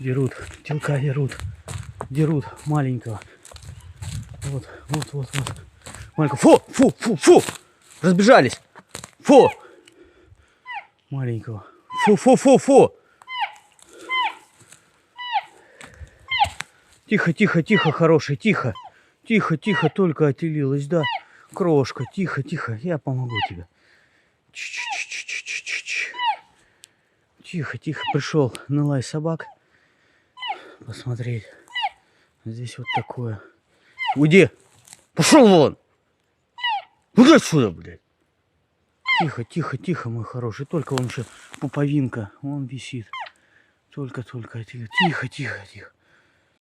Дерут, телка дерут. Дерут маленького. Вот. Маленького. Фу! Разбежались. Фу! Маленького. Фу! Тихо, хороший, тихо. Тихо, только отелилась, да. Крошка, тихо, я помогу тебе. Тихо, пришел на лай собак посмотреть. Здесь вот такое. Уйди! Пошел вон! Уйди отсюда, блядь! Тихо, мой хороший. Только он еще пуповинка, он висит. Только, тихо.